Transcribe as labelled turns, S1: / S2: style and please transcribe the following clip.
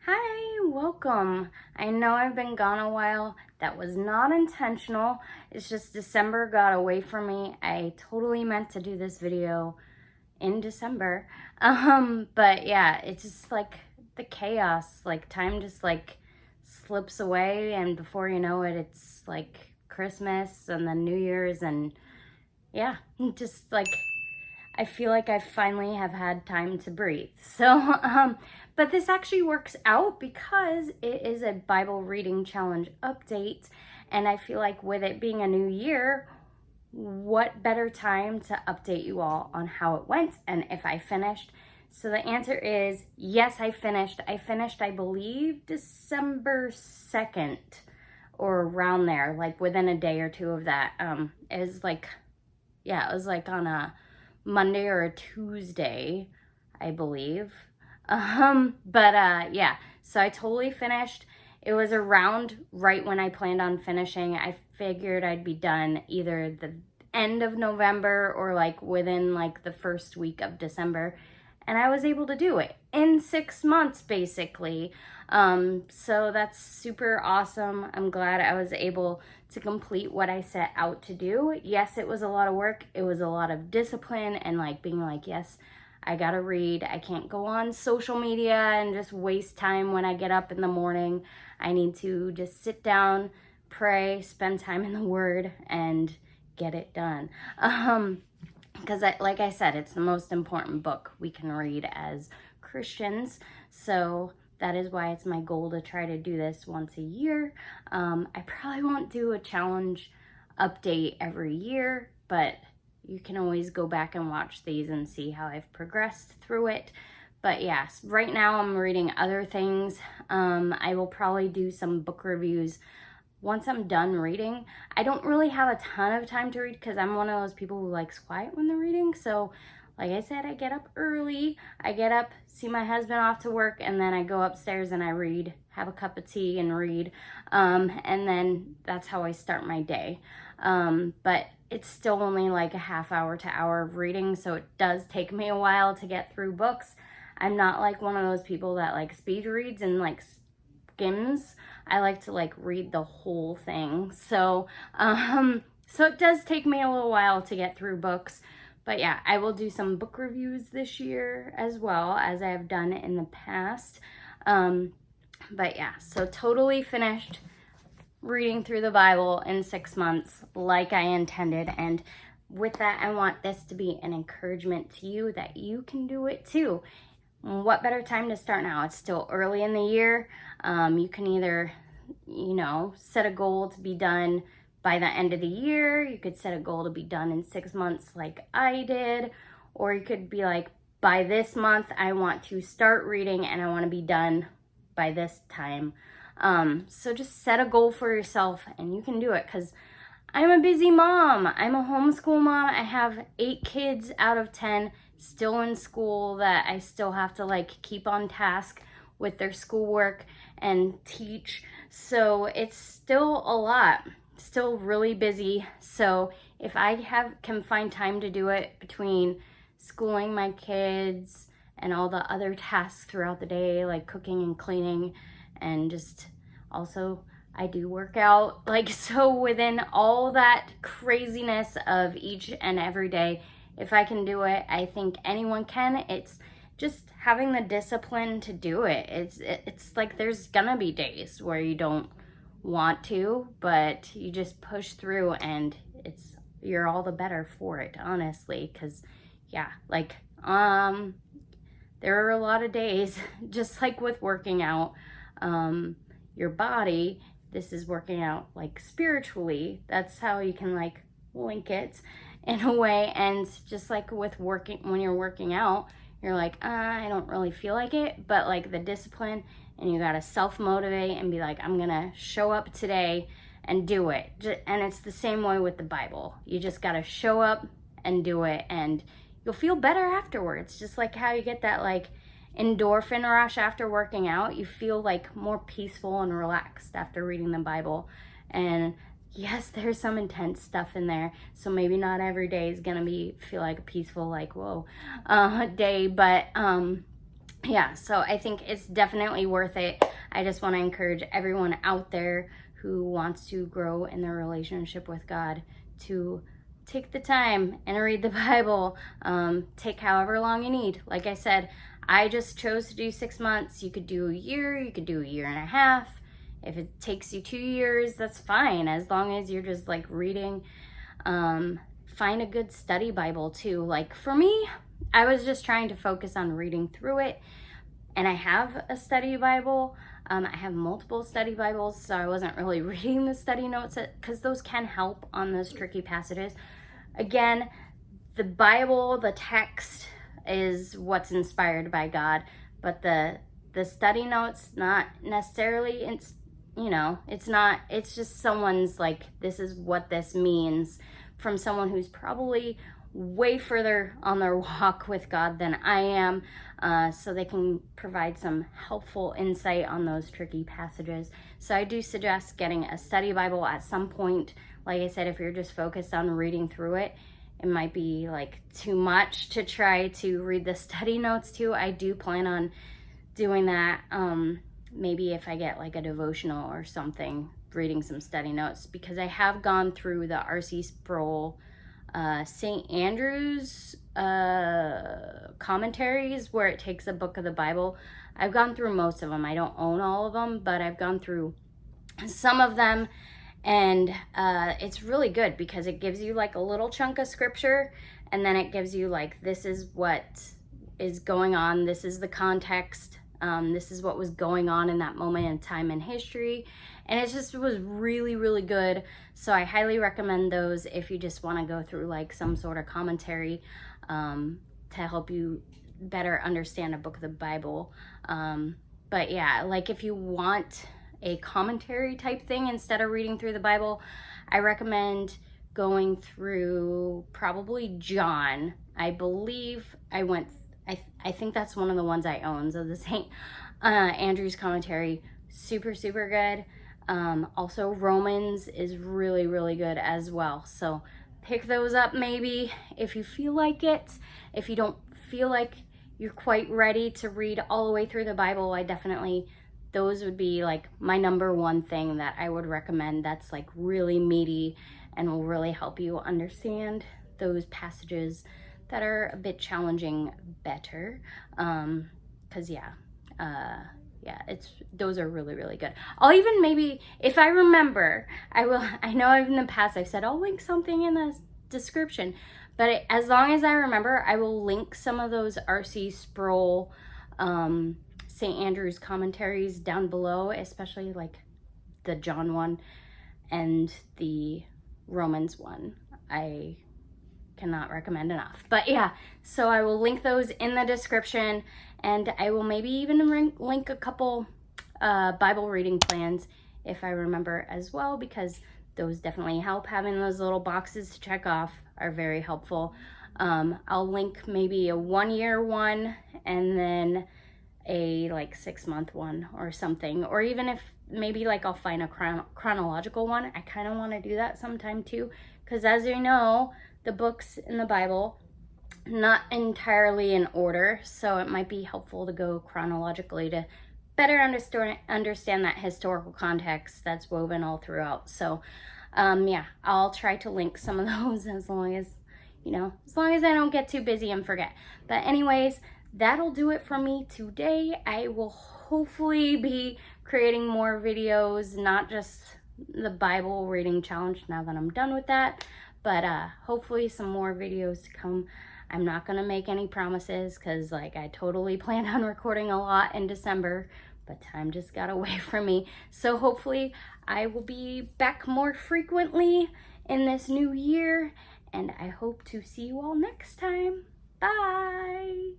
S1: Hi, welcome. I know I've been gone a while. That was not intentional. It's just December got away from me. I totally meant to do this video in December. But yeah, it's just like the chaos. Like time just like slips away and before you know it, it's like Christmas and then New Year's and yeah, just like I feel like I finally have had time to breathe. But this actually works out because it is a Bible reading challenge update. And I feel like with it being a new year, what better time to update you all on how it went and if I finished. So the answer is yes, I finished. I believe, December 2nd or around there, like within a day or two of that. It was like, yeah, it was like on a Monday or a Tuesday, I believe. Yeah, so I totally finished. It was around right when I planned on finishing. I figured I'd be done either the end of November or like within like the first week of December. And I was able to do it in 6 months, basically. So that's super awesome. I'm glad I was able to complete what I set out to do. Yes, it was a lot of work. It was a lot of discipline and like being like, yes, I gotta read. I can't go on social media and just waste time when I get up in the morning. I need to just sit down, pray, spend time in the Word, and get it done. Because like I said, it's the most important book we can read as Christians. So that is why it's my goal to try to do this once a year. I probably won't do a challenge update every year, but you can always go back and watch these and see how I've progressed through it. But yes, right now I'm reading other things. I will probably do some book reviews once I'm done reading. I don't really have a ton of time to read because I'm one of those people who likes quiet when they're reading. So like I said, I get up early. I get up, see my husband off to work, and then I go upstairs and I read, have a cup of tea and read. And then that's how I start my day. But it's still only like a half hour to hour of reading, so it does take me a while to get through books. I'm not like one of those people that like speed reads and like skims. I like to like read the whole thing. So it does take me a little while to get through books. But yeah, I will do some book reviews this year as well as I have done in the past. But yeah, so totally finished reading through the Bible in 6 months like I intended. And with that, I want this to be an encouragement to you that you can do it too. What better time to start now? It's still early in the year. You can either, set a goal to be done by the end of the year. You could set a goal to be done in 6 months like I did. Or you could be like, by this month, I want to start reading and I want to be done by this time. So just set a goal for yourself and you can do it because I'm a busy mom. I'm a homeschool mom. I have 8 kids out of 10 still in school that I still have to like keep on task with their schoolwork and teach. So it's still a lot, still really busy. So if I can find time to do it between schooling my kids and all the other tasks throughout the day, like cooking and cleaning, and just also I do work out. Like, so within all that craziness of each and every day, if I can do it, I think anyone can. It's just having the discipline to do it. It's like there's gonna be days where you don't want to, but you just push through and you're all the better for it, honestly. Because yeah, like there are a lot of days, just like with working out, your body, this is working out like spiritually. That's how you can like link it in a way. And just like with working, when you're working out, you're like, I don't really feel like it, but like the discipline, and you gotta self-motivate and be like, I'm gonna show up today and do it. And it's the same way with the Bible. You just gotta show up and do it, and you'll feel better afterwards. Just like how you get that like endorphin rush after working out. You feel like more peaceful and relaxed after reading the Bible. And yes, there's some intense stuff in there, so maybe not every day is gonna feel like a peaceful, like, whoa, day, but yeah, so I think it's definitely worth it. I just want to encourage everyone out there who wants to grow in their relationship with God to take the time and read the Bible. Take however long you need. Like I said, I just chose to do 6 months. You could do a year, you could do a year and a half. If it takes you 2 years, that's fine, as long as you're just like reading. Find a good study Bible too. Like for me, I was just trying to focus on reading through it, and I have a study Bible. I have multiple study Bibles, so I wasn't really reading the study notes because those can help on those tricky passages. Again, the Bible, the text is what's inspired by God, but the study notes, not necessarily. It's just someone's like, this is what this means, from someone who's probably way further on their walk with God than I am, so they can provide some helpful insight on those tricky passages. So I do suggest getting a study Bible at some point. Like I said, if you're just focused on reading through it, it might be like too much to try to read the study notes too. I do plan on doing that. Maybe if I get like a devotional or something, reading some study notes, because I have gone through the R.C. Sproul St. Andrew's commentaries, where it takes a book of the Bible. I've gone through most of them. I don't own all of them, but I've gone through some of them, and it's really good because it gives you like a little chunk of scripture, and then it gives you like, this is what is going on, this is the context, this is what was going on in that moment in time in history. And it was really, really good. So I highly recommend those if you just want to go through like some sort of commentary to help you better understand a book of the Bible. But yeah, like if you want a commentary type thing instead of reading through the Bible, I recommend going through probably John. I believe I think that's one of the ones I own. So the St. Andrew's commentary, super, super good. Also Romans is really, really good as well. So pick those up maybe if you feel like it. If you don't feel like you're quite ready to read all the way through the Bible, those would be like my number one thing that I would recommend, that's like really meaty and will really help you understand those passages that are a bit challenging better. Those are really, really good. I'll even, maybe if I remember, I know in the past I've said I'll link something in the description, but as long as I remember, I will link some of those R.C. Sproul St. Andrew's commentaries down below, especially like the John one and the Romans one. I cannot recommend enough. But yeah, so I will link those in the description, and I will maybe even link a couple Bible reading plans if I remember as well, because those definitely help. Having those little boxes to check off are very helpful. I'll link maybe a 1-year one and then a like 6-month one or something, or even if maybe like I'll find a chronological one. I kind of want to do that sometime too, because as you know, the books in the Bible, not entirely in order, so it might be helpful to go chronologically to better understand that historical context that's woven all throughout. So yeah, I'll try to link some of those as long as I don't get too busy and forget. But anyways, that'll do it for me today. I will hopefully be creating more videos, not just the Bible reading challenge now that I'm done with that, but hopefully some more videos to come. I'm not gonna make any promises because like I totally planned on recording a lot in December, but time just got away from me. So hopefully I will be back more frequently in this new year, and I hope to see you all next time. Bye.